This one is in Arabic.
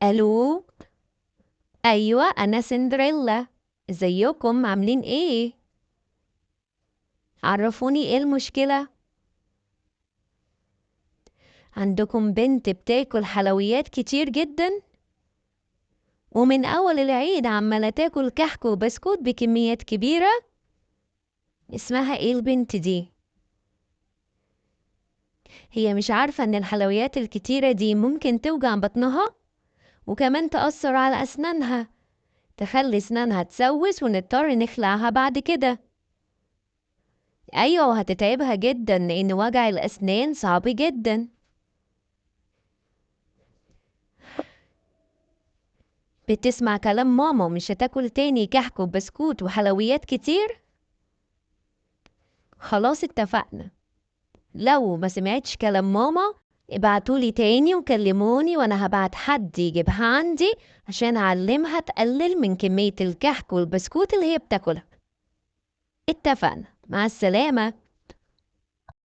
الو. ايوه انا سندريلا. ازيكم عاملين ايه؟ عرفوني ايه المشكلة. عندكم بنت بتاكل حلويات كتير جدا، ومن اول العيد عمالة تاكل كحك وبسكوت بكميات كبيرة. اسمها ايه البنت دي؟ هي مش عارفة ان الحلويات الكتيرة دي ممكن توجع بطنها، وكمان تأثر على اسنانها، تخلي اسنانها تسوس ونضطر نخلعها بعد كده. ايوه، وهتتعبها جدا لان وجع الاسنان صعب جدا. بتسمع كلام ماما ومش هتاكل تاني كحك وبسكوت وحلويات كتير؟ خلاص اتفقنا. لو ما سمعتش كلام ماما ابعتولي تاني وكلموني وانا هبعت حد يجيبها عندي عشان اعلمها تقلل من كمية الكحك والبسكوت اللي هي بتاكلها. اتفقنا، مع السلامة.